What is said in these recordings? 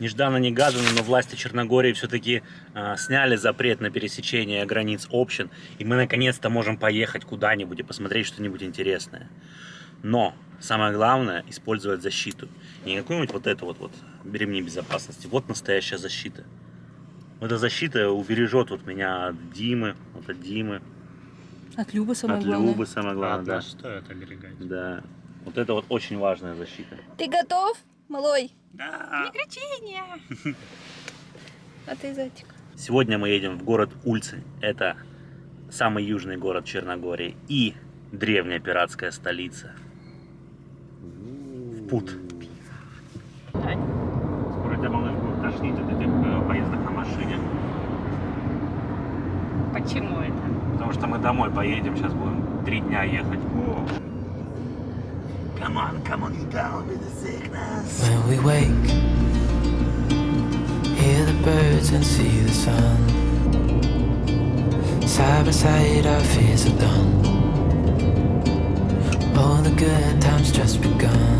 Нежданно-негаданно, но власти Черногории все-таки сняли запрет на пересечение границ общин, и мы наконец-то можем поехать куда-нибудь и посмотреть что-нибудь интересное. Но самое главное — использовать защиту. Не какую-нибудь вот эту вот ремни безопасности. Вот настоящая защита. Эта защита убережет вот меня от Димы, вот от Димы. От Любы самое от главное. Любы самое главное, да. Нас стоит оберегать. Да. Вот это вот очень важная защита. Ты готов, малой? Да. Не кричи! А ты, зайчик? Сегодня мы едем в город Ульцы. Это самый южный город Черногории и древняя пиратская столица. В путь. Скоро тебя, малыш, будет тошнить от этих поездок на машине. Почему это? Потому что мы домой поедем, сейчас будем 3 дня ехать. Come on, you down with the sickness. When we wake, hear the birds and see the sun. Side by side our fears are done. All the good times just begun.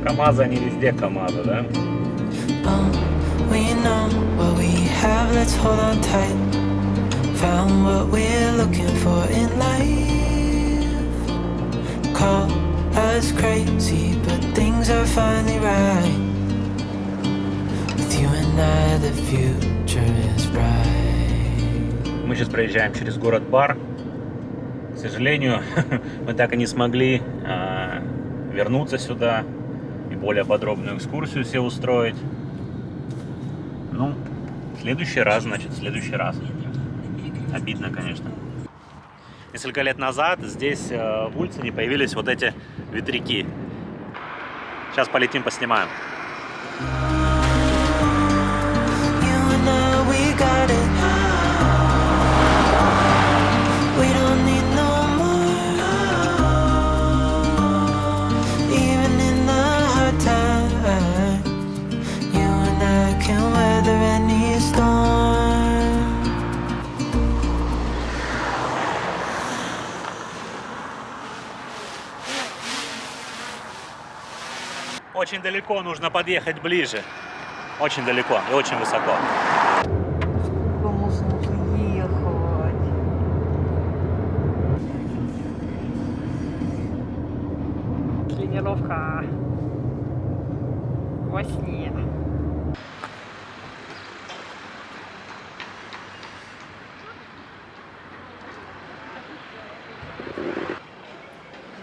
КамАЗы, они везде КамАЗы, да? Oh, we know what we have, let's hold on tight. Found what we're looking for in life. Call us crazy, but things are finally right. With you and I, the future is bright. Мы сейчас проезжаем через город Бар. К сожалению, мы так и не смогли вернуться сюда и более подробную экскурсию себе устроить. Ну, в следующий раз, значит, в следующий раз. Обидно, конечно. Несколько лет назад здесь, в Ульцине, появились вот эти ветряки. Сейчас полетим, поснимаем. You and I, we got it. We don't need no more. Even in the hard times, you and I can weather any storm. Очень далеко, нужно подъехать ближе. Очень далеко и очень высоко. Можно ехать. Тренировка во сне.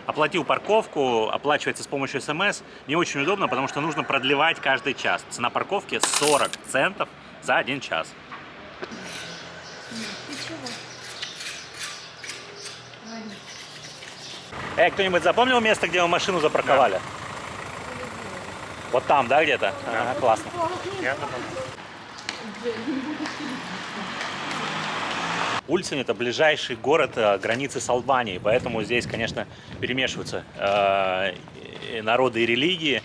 Оплатил парковку, оплачивается с помощью СМС. Не очень удобно, потому что нужно продлевать каждый час. Цена парковки 40 центов за 1 час. Кто-нибудь запомнил место, где мы машину запарковали? Да. Вот там, да, где-то? Да. Ага, классно. Я запомнил. Ульцин — это ближайший город границы с Албанией, поэтому здесь, конечно, перемешиваются народы и религии.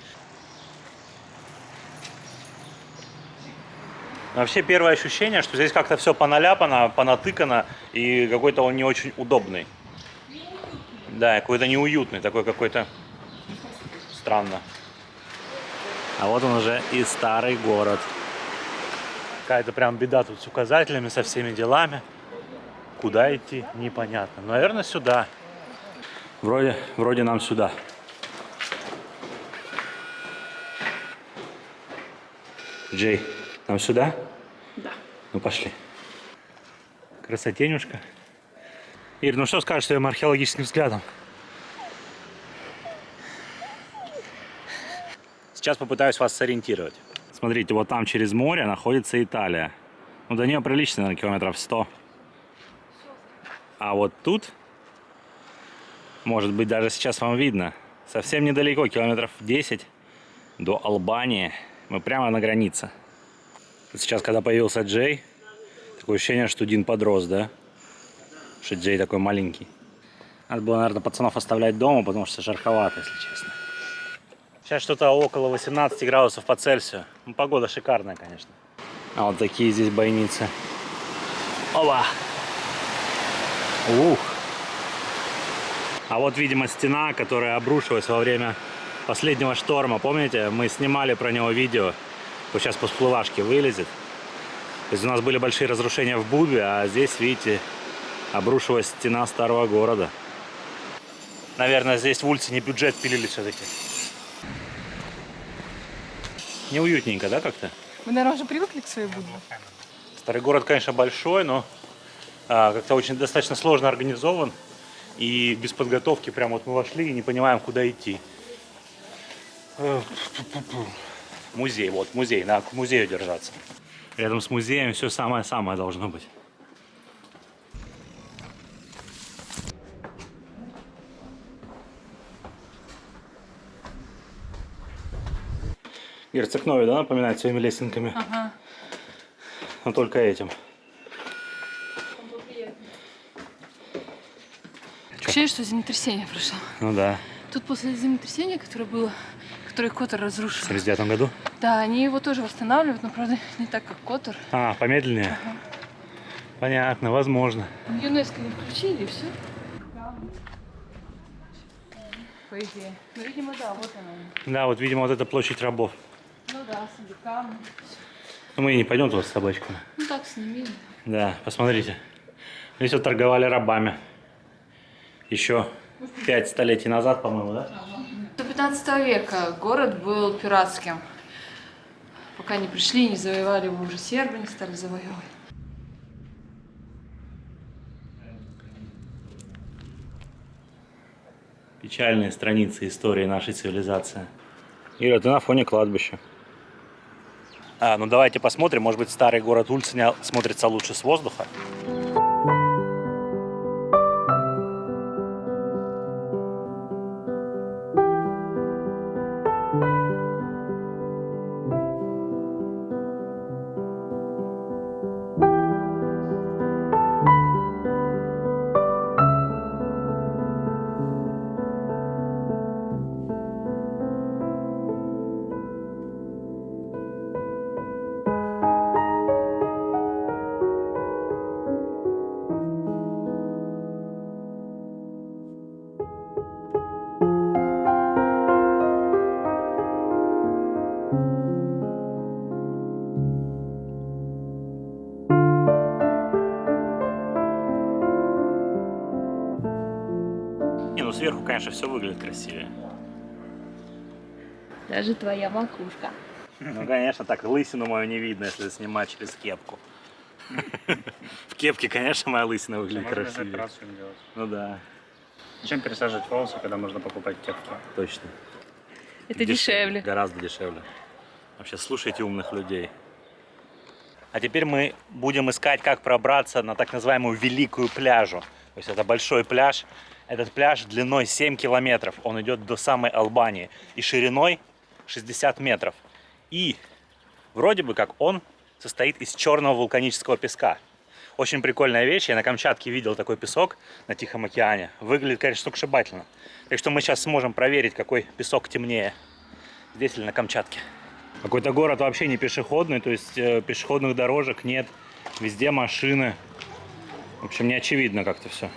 Вообще первое ощущение, что здесь как-то все поналяпано, понатыкано, и какой-то он не очень удобный. Да, какой-то неуютный, такой какой-то странно. А вот он уже и старый город. Какая-то прям беда тут с указателями, со всеми делами. Куда идти, непонятно. Наверное, сюда. Вроде нам сюда. Джей, нам сюда? Да. Ну, пошли. Красотенюшка. Ир, ну что скажешь своим археологическим взглядом? Сейчас попытаюсь вас сориентировать. Смотрите, вот там через море находится Италия. Ну, до нее прилично, наверное, километров 100. А вот тут, может быть, даже сейчас вам видно, совсем недалеко, километров 10 до Албании. Мы прямо на границе. Сейчас, когда появился Джей, такое ощущение, что Дин подрос, да? Что Джей такой маленький. Надо было, наверное, пацанов оставлять дома, потому что жарковато, если честно. Сейчас что-то около 18 градусов по Цельсию. Ну, погода шикарная, конечно. А вот такие здесь бойницы. Опа! Ух! А вот, видимо, стена, которая обрушилась во время последнего шторма. Помните, мы снимали про него видео. Вот сейчас по всплывашке вылезет. То есть у нас были большие разрушения в Бубе, а здесь, видите, обрушилась стена старого города. Наверное, здесь в улице не бюджет пилили все-таки. Неуютненько, да, как-то? Мы, наверное, уже привыкли к своей Будде. Старый город, конечно, большой, но как-то очень достаточно сложно организован. И без подготовки прям вот мы вошли и не понимаем, куда идти. Музей, вот музей, надо к музею держаться. Рядом с музеем все самое-самое должно быть. Герцог Нови, да, напоминает своими лесенками? Ага. Но только этим. Ощущение, что землетрясение прошло. Ну да. Тут после землетрясения, которое было, которое Котор разрушил. В 79 году? Да, они его тоже восстанавливают, но, правда, не так, как Котор. А, помедленнее? Ага. Понятно, возможно. ЮНЕСКО не включили, и все. По идее. Ну, видимо, да, вот она. Да, вот, видимо, вот это площадь рабов. Ну да, с камни. Но мы и не пойдем туда с собачками. Ну так, сними. Да, посмотрите. Здесь вот торговали рабами. Еще 5 столетий назад, по-моему, да? До 15 века город был пиратским. Пока не пришли, не завоевали его уже сербы, не стали завоевывать. Печальные страницы истории нашей цивилизации. Ира, ты на фоне кладбища. Ну давайте посмотрим, может быть, старый город Ульценя смотрится лучше с воздуха. Ну сверху, конечно, все выглядит красивее. Даже твоя макушка. Ну, конечно, так лысину мою не видно, если снимать через кепку. В кепке, конечно, моя лысина выглядит красивее. Ну да. Зачем пересаживать волосы, когда можно покупать кепку? Точно. Это дешевле. Гораздо дешевле. Вообще, слушайте умных людей. А теперь мы будем искать, как пробраться на так называемую Великую пляжу. То есть это большой пляж. Этот пляж длиной 7 километров. Он идет до самой Албании. И шириной 60 метров. И вроде бы как он состоит из черного вулканического песка. Очень прикольная вещь. Я на Камчатке видел такой песок на Тихом океане. Выглядит, конечно, сногсшибательно. Так что мы сейчас сможем проверить, какой песок темнее. Здесь или на Камчатке. Какой-то город вообще не пешеходный. То есть пешеходных дорожек нет. Везде машины. В общем, не очевидно как-то все.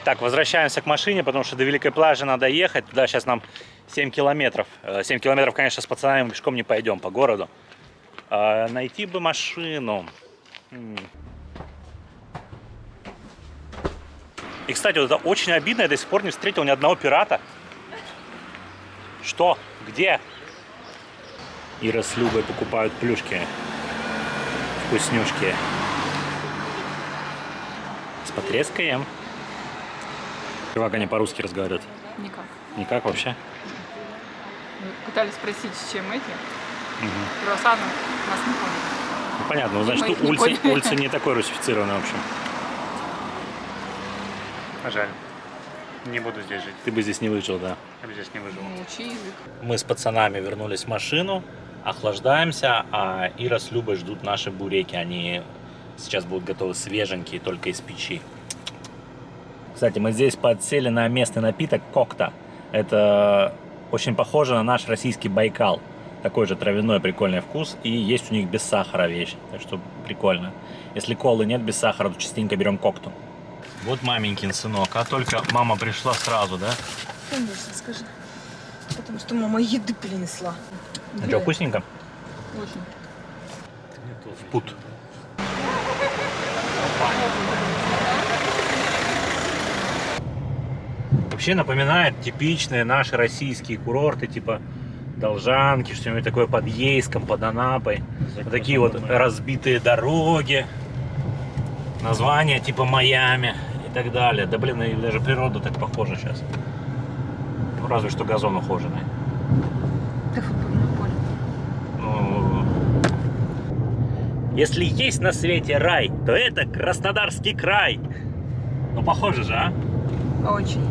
Так, возвращаемся к машине, потому что до Великой пляжи надо ехать. Туда сейчас нам 7 километров. 7 километров, конечно, с пацанами пешком не пойдем по городу. Найти бы машину. И, кстати, вот это очень обидно. Я до сих пор не встретил ни одного пирата. Что? Где? Ира с Любой покупают плюшки. Вкуснюшки. С потрескаем. Как они по-русски разговаривают? Никак. Никак вообще? Мы пытались спросить, с чем эти. Круассаны нас не поняли. Ну, понятно. Ну, значит, Мы их не Ульцен поняли. Ульцен не такой русифицированный, в общем. Жаль. Не буду здесь жить. Ты бы здесь не выжил, да. Я бы здесь не выжил. Учи язык. Мы с пацанами вернулись в машину, охлаждаемся, а Ира с Любой ждут наши буреки. Они сейчас будут готовы свеженькие, только из печи. Кстати, мы здесь подсели на местный напиток Кокта. Это очень похоже на наш российский Байкал. Такой же травяной прикольный вкус. И есть у них без сахара вещь. Так что прикольно. Если колы нет без сахара, то частенько берем Кокту. Вот маменькин сынок. А только мама пришла сразу, да? Конечно, скажи. Потому что мама еды принесла. Ну что, вкусненько? Очень. В пут. Вообще напоминает типичные наши российские курорты, типа Должанки, что-нибудь такое под Ейском, под Анапой. Вот такие вот разбитые дороги, названия типа Майами и так далее. Да блин, и даже природа так похожа сейчас. Ну разве что газон ухоженный. Да футбольное поле. Ну, если есть на свете рай, то это Краснодарский край. Ну похоже же, а? Очень.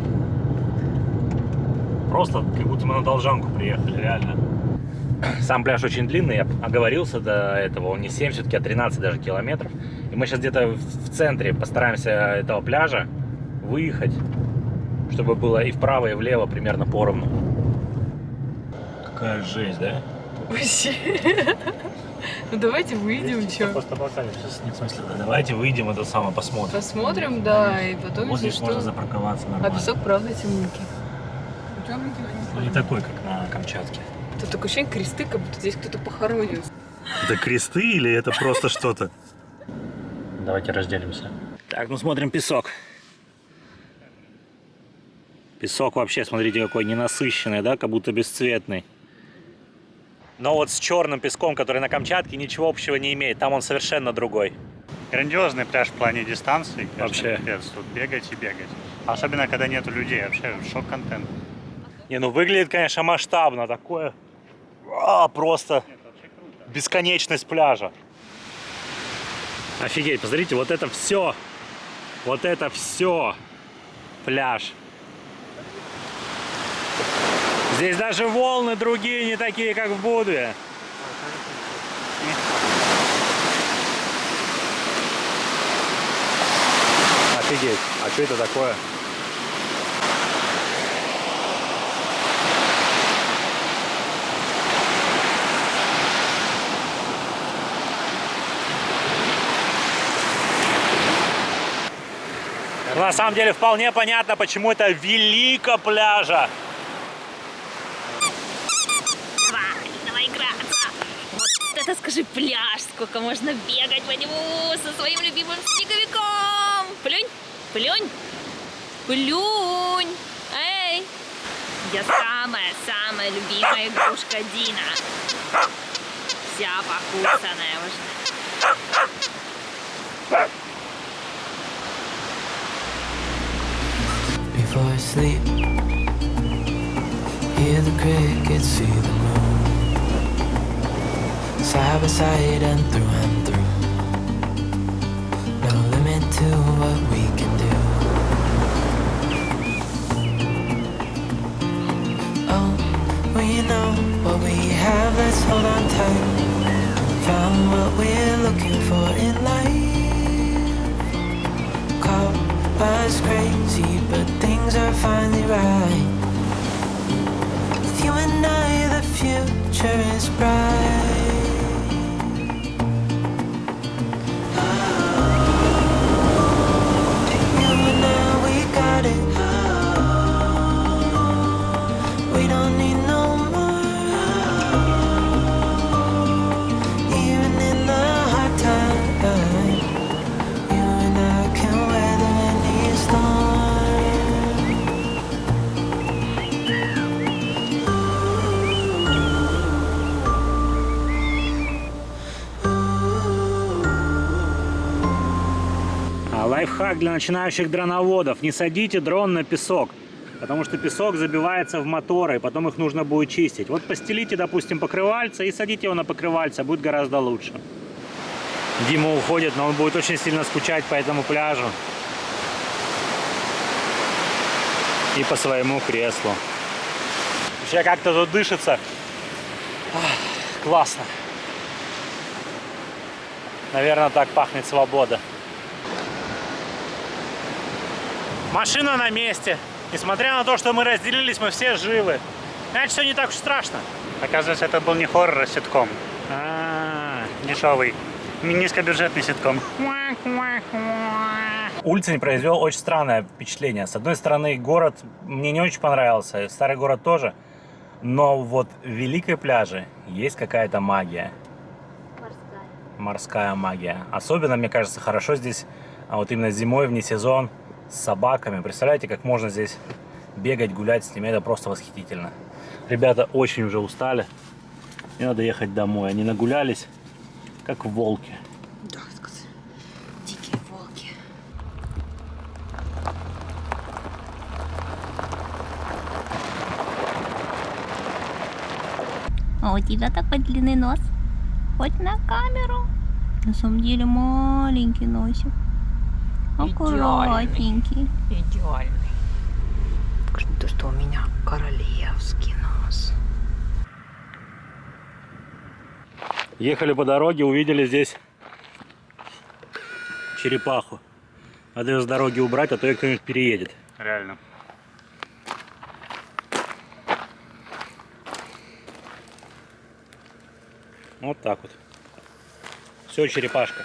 Просто как будто мы на Должанку приехали, реально. Сам пляж очень длинный, я оговорился до этого, он не 7 все-таки, а 13 даже километров. И мы сейчас где-то в центре постараемся этого пляжа выехать, чтобы было и вправо, и влево примерно поровну. Какая жесть, да? Вообще. Ну давайте выйдем, чё. Просто болтали сейчас. В смысле, да, давайте выйдем, это самое посмотрим. Посмотрим, да, и потом, Вот если здесь можно что. запарковаться А нормально. песок правда темненький. Ну, не такой, как на Камчатке. Тут такое ощущение кресты, как будто здесь кто-то похоронен. Это кресты или это просто что-то? Давайте разделимся. Так, ну смотрим песок. Песок вообще, смотрите, какой ненасыщенный, да, как будто бесцветный. Но вот с черным песком, который на Камчатке, ничего общего не имеет. Там он совершенно другой. Грандиозный пляж в плане дистанции. Вообще. Капец, тут бегать и бегать. Особенно, когда нету людей. Вообще шок-контент. Не, ну выглядит, конечно, масштабно. Такое просто бесконечность пляжа. Офигеть, посмотрите, вот это все. Вот это все пляж. Здесь даже волны другие, не такие, как в Будве. Офигеть, а что это такое? Но на самом деле вполне понятно, почему это велика пляжа. Давай играться. Вот это скажи пляж, сколько можно бегать по нему со своим любимым снеговиком. Плюнь, плюнь, плюнь. Эй, я самая любимая игрушка Дина. Вся покусанная уже. Before I sleep, hear the crickets, see the moon, side by side and through. No limit to what we can do. Oh, we know what we have, let's hold on tight. Found what we're looking for in life. Call us crazy, but things are finally right. With you and I, the future is bright. You and I, we got it. We don't need no more. Even in the hard times, you and I can weather any storm. Лайфхак для начинающих дроноводов. Не садите дрон на песок, потому что песок забивается в моторы, и потом их нужно будет чистить. Вот постелите, допустим, покрывальце и садите его на покрывальце, будет гораздо лучше. Дима уходит, но он будет очень сильно скучать по этому пляжу и по своему креслу. Вообще как-то тут дышится. Классно. Наверное, так пахнет свобода. Машина на месте. Несмотря на то, что мы разделились, мы все живы. Значит, все не так уж страшно. Оказывается, это был не хоррор, а ситком. Дешевый. Низкобюджетный ситком. Ульцин произвел очень странное впечатление. С одной стороны, город мне не очень понравился, старый город тоже. Но вот в Великой пляже есть какая-то магия. Морская магия. Особенно, мне кажется, хорошо здесь, вот именно зимой, вне сезон, с собаками. Представляете, как можно здесь бегать, гулять с ними? Это просто восхитительно. Ребята очень уже устали. И надо ехать домой. Они нагулялись, как волки. Да, сказать. Дикие волки. А у тебя такой длинный нос. Хоть на камеру. На самом деле маленький носик. Аккуратненький. Идеальный. То, что у меня королевский нос. Ехали по дороге, увидели здесь черепаху. Надо ее с дороги убрать, а то ее кто-нибудь переедет. Реально. Вот так вот. Все, черепашка.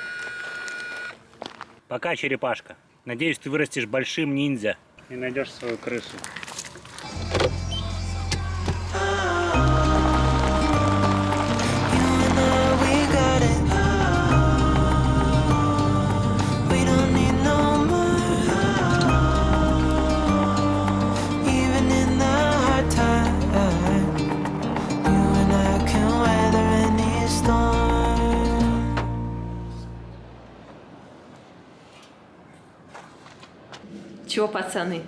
Пока, черепашка. Надеюсь, ты вырастешь большим ниндзя. И найдешь свою крысу. We got it. We don't need no more. Even in the hard times, you and I can weather any storm. Чё, пацаны?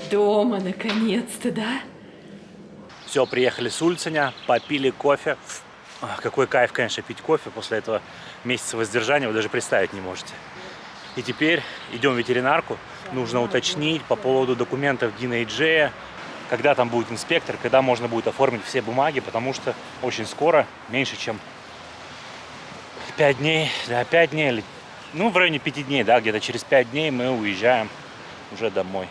Дома, наконец-то, да? Все, приехали с Ульценя, попили кофе. Какой кайф, конечно, пить кофе после этого месяца воздержания, вы даже представить не можете. И теперь идем в ветеринарку. Нужно уточнить по поводу документов Дина и Джея, когда там будет инспектор, когда можно будет оформить все бумаги, потому что очень скоро, меньше чем 5 дней, да, 5 дней, ну, в районе 5 дней, да, где-то через 5 дней мы уезжаем уже домой.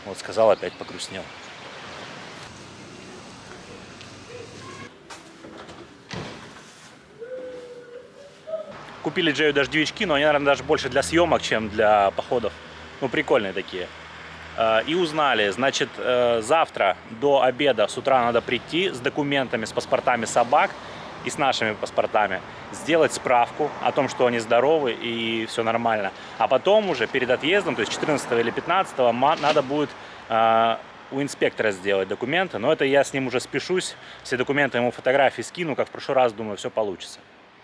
Вот сказал, опять погрустнел. Купили Джею дождевички, но они, наверное, даже больше для съемок, чем для походов. Ну, прикольные такие. И узнали, значит, завтра до обеда с утра надо прийти с документами, с паспортами собак и с нашими паспортами, сделать справку о том, что они здоровы и все нормально. А потом уже перед отъездом, то есть 14 или 15, надо будет у инспектора сделать документы. Но это я с ним уже спешусь, все документы ему, фотографии скину, как в прошлый раз, думаю, все получится.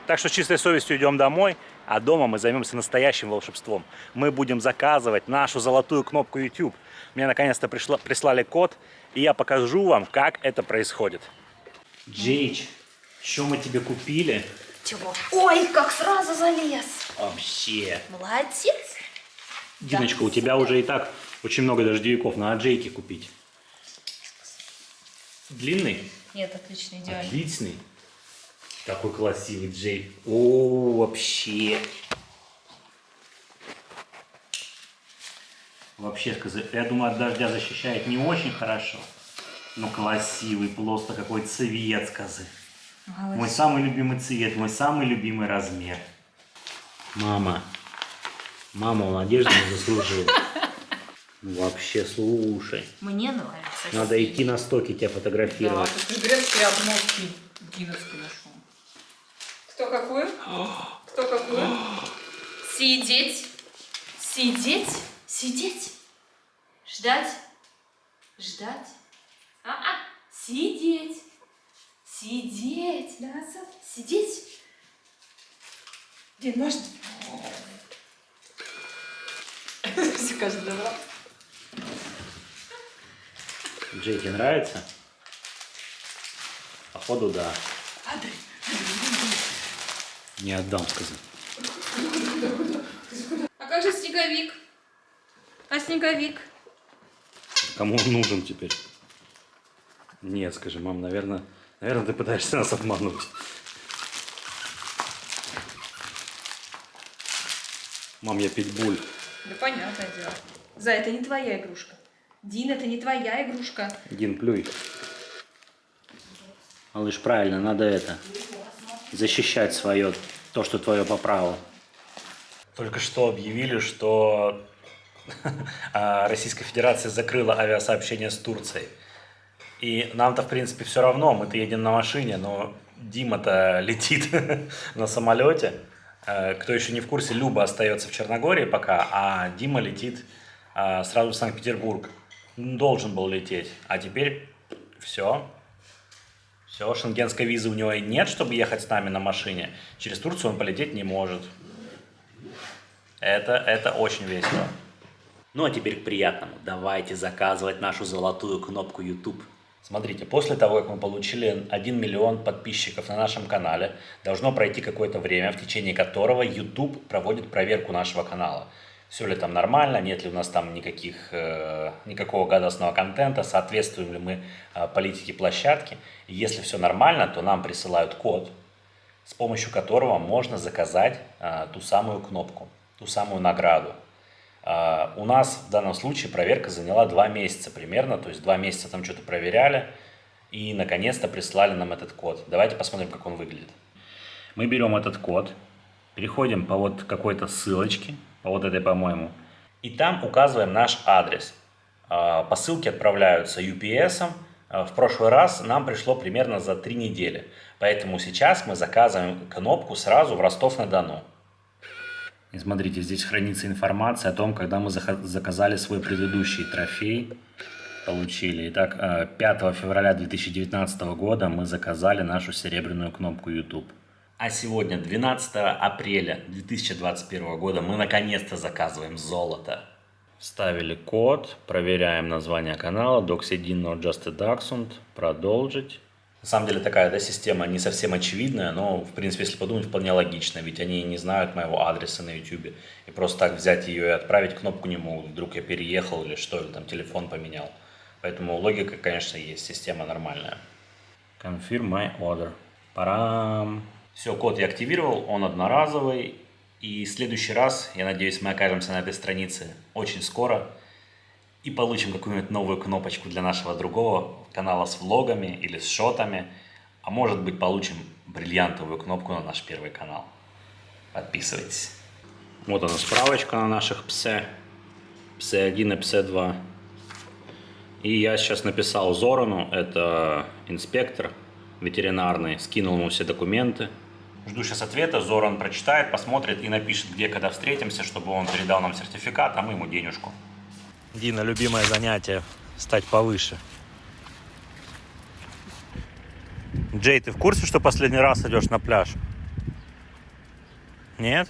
Так что с чистой совестью идем домой, а дома мы займемся настоящим волшебством. Мы будем заказывать нашу золотую кнопку YouTube. Мне наконец-то прислали код, и я покажу вам, как это происходит. Джейч, что мы тебе купили? Чего? Ой, как сразу залез. Вообще. Молодец. Диночка, у тебя уже и так очень много дождевиков. Надо Джейке купить. Длинный? Нет, отлично, идеально. Отличный. Такой красивый Джей. О, вообще. Вообще, я думаю, от дождя защищает не очень хорошо. Но красивый, просто какой цвет, скажи. Мой самый любимый цвет, мой самый любимый размер. Мама, он одежду не заслужил. Вообще, слушай. Мне нравится. Надо идти на стоки тебя фотографировать. Да, ты грецкий обновки Диновский нашел. Кто какую? Кто какую? Сидеть. Сидеть. Сидеть. Ждать. Ждать. Сидеть. Сидеть. Назад. Сидеть. Дин, можно? Все каждый добро. Джей, тебе нравится? Походу, да. Не отдам, сказал. А как же снеговик? А снеговик? Кому он нужен теперь? Нет, скажи, мам, наверное, ты пытаешься нас обмануть. Мам, я питбуль. Да понятное дело. За это не твоя игрушка. Дин, это не твоя игрушка. Дин, плюй. Малыш, правильно, надо это. Защищать свое, то, что твое по праву. Только что объявили, что Российская Федерация закрыла авиасообщение с Турцией. И нам-то, в принципе, все равно, мы-то едем на машине, но Дима-то летит на самолете. Кто еще не в курсе, Люба остается в Черногории пока, а Дима летит сразу в Санкт-Петербург. Должен был лететь, а теперь все. Все, шенгенской визы у него и нет, чтобы ехать с нами на машине. Через Турцию он полететь не может. Это очень весело. Ну а теперь к приятному. Давайте заказывать нашу золотую кнопку YouTube. Смотрите, после того, как мы получили 1 миллион подписчиков на нашем канале, должно пройти какое-то время, в течение которого YouTube проводит проверку нашего канала. Все ли там нормально, нет ли у нас там никакого гадостного контента, соответствуем ли мы политике площадки. И если все нормально, то нам присылают код, с помощью которого можно заказать ту самую кнопку, ту самую награду. У нас в данном случае проверка заняла 2 месяца примерно, то есть 2 месяца там что-то проверяли и наконец-то прислали нам этот код. Давайте посмотрим, как он выглядит. Мы берем этот код, переходим по вот какой-то ссылочке, по вот этой, по-моему, и там указываем наш адрес. Посылки отправляются UPS. В прошлый раз нам пришло примерно за 3 недели, поэтому сейчас мы заказываем кнопку сразу в Ростов-на-Дону. И смотрите, здесь хранится информация о том, когда мы заказали свой предыдущий трофей, получили. Итак, 5 февраля 2019 года мы заказали нашу серебряную кнопку YouTube. А сегодня, 12 апреля 2021 года, мы наконец-то заказываем золото. Вставили код, проверяем название канала, Doxedin or Just a Dachshund, продолжить. На самом деле такая система не совсем очевидная, но, в принципе, если подумать, вполне логично, ведь они не знают моего адреса на YouTube, и просто так взять ее и отправить кнопку не могут, вдруг я переехал или что, или там телефон поменял. Поэтому логика, конечно, есть, система нормальная. Confirm my order. Парам. Все, код я активировал, он одноразовый, и в следующий раз, я надеюсь, мы окажемся на этой странице очень скоро, и получим какую-нибудь новую кнопочку для нашего другого канала с влогами или с шотами. А может быть, получим бриллиантовую кнопку на наш первый канал. Подписывайтесь. Вот она справочка на наших псе. Псе-1 и Псе-2. И я сейчас написал Зорану, это инспектор ветеринарный, скинул ему все документы. Жду сейчас ответа, Зоран прочитает, посмотрит и напишет, где, когда встретимся, чтобы он передал нам сертификат, а мы ему денежку. Дина, любимое занятие – стать повыше. Джей, ты в курсе, что последний раз идешь на пляж? Нет?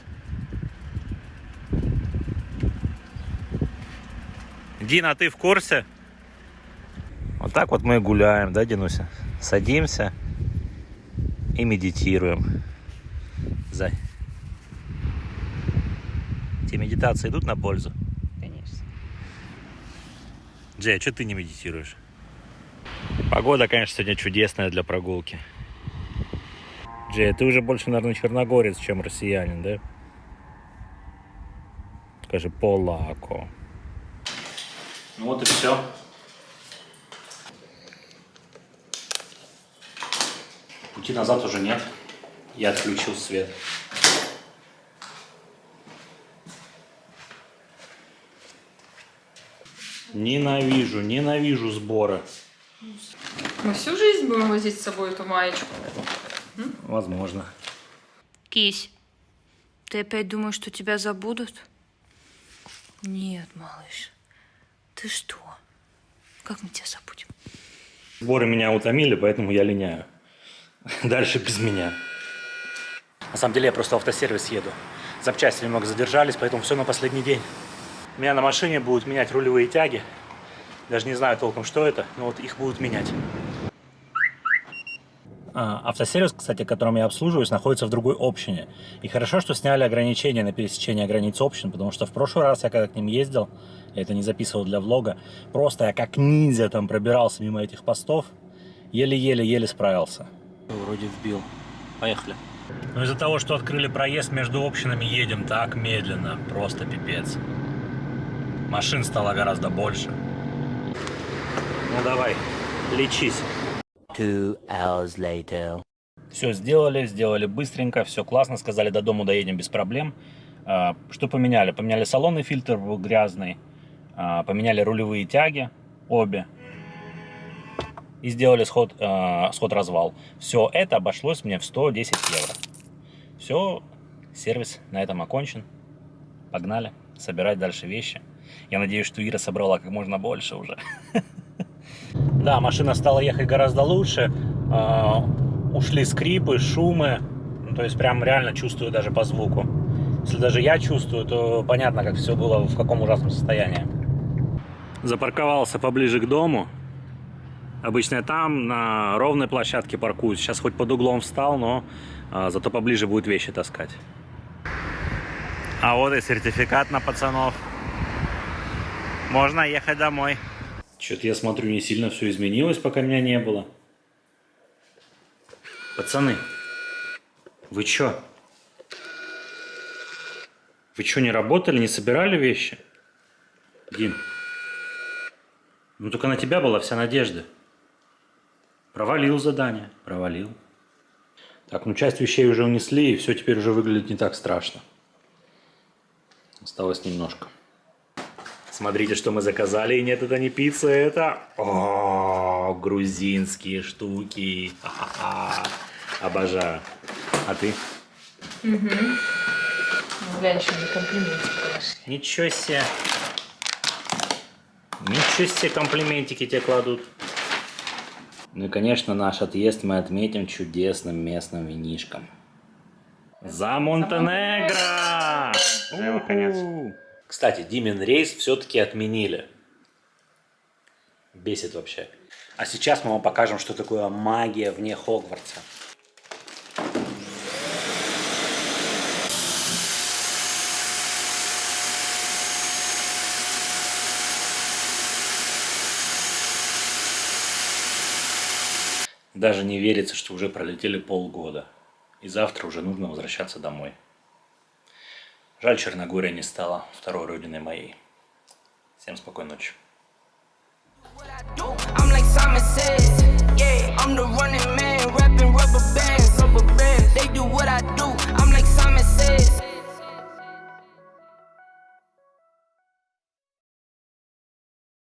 Дина, ты в курсе? Вот так вот мы и гуляем, да, Динуся? Садимся и медитируем. Зай. Те медитации идут на пользу? Конечно. Джей, а что ты не медитируешь? Погода, конечно, сегодня чудесная для прогулки. Джей, ты уже больше, наверное, черногорец, чем россиянин, да? Скажи, полако. Ну вот и все. Пути назад уже нет. Я отключил свет. Ненавижу сборы. Мы всю жизнь будем возить с собой эту маечку. Возможно. Кись, ты опять думаешь, что тебя забудут? Нет, малыш. Ты что? Как мы тебя забудем? Сборы меня утомили, поэтому я линяю. Дальше без меня. На самом деле я просто в автосервис еду. Запчасти немного задержались, поэтому все на последний день. У меня на машине будут менять рулевые тяги. Даже не знаю толком, что это, но вот их будут менять. Автосервис, кстати, которым я обслуживаюсь, находится в другой общине. И хорошо, что сняли ограничения на пересечение границ общин, потому что в прошлый раз я когда к ним ездил, я это не записывал для влога, просто я как ниндзя там пробирался мимо этих постов, еле-еле справился. Вроде вбил. Поехали. Но из-за того, что открыли проезд между общинами, едем так медленно, просто пипец. Машин стало гораздо больше. Ну давай, лечись. 2 hours later. Все сделали быстренько, все классно, сказали, до дому доедем без проблем. Что поменяли? Поменяли салонный фильтр, был грязный, поменяли рулевые тяги, обе. и сделали сход-развал. Все это обошлось мне в 110 евро. Все, сервис на этом окончен. Погнали собирать дальше вещи. Я надеюсь, что Ира собрала как можно больше уже. Да, машина стала ехать гораздо лучше. Ушли скрипы, шумы. Ну, то есть прям реально чувствую даже по звуку. Если даже я чувствую, то понятно, как все было, в каком ужасном состоянии. Запарковался поближе к дому. Обычно я там на ровной площадке паркуюсь. Сейчас хоть под углом встал, но зато поближе будет вещи таскать. А вот и сертификат на пацанов. Можно ехать домой. Что-то я смотрю, не сильно все изменилось, пока меня не было. Пацаны, вы чё? Вы чё, не работали, не собирали вещи? Дим, ну только на тебя была вся надежда. Провалил задание, провалил. Так, ну часть вещей уже унесли, и все теперь уже выглядит не так страшно. Осталось немножко. Смотрите, что мы заказали, и нет, это не пицца, это грузинские штуки. Обожаю. А ты? Угу. Глянь, еще на комплиментики пошли. Ничего себе. Ничего себе, комплиментики тебе кладут. Ну и, конечно, наш отъезд мы отметим чудесным местным винишком. За Монтенегро! Его конец. Кстати, Димин рейс все-таки отменили. Бесит вообще. А сейчас мы вам покажем, что такое магия вне Хогвартса. Даже не верится, что уже пролетели полгода. И завтра уже нужно возвращаться домой. Жаль, Черногория не стала второй родиной моей. Всем спокойной ночи. I'm like Simon Says, yeah, I'm the running man, rapping rubber bands. They do what I do.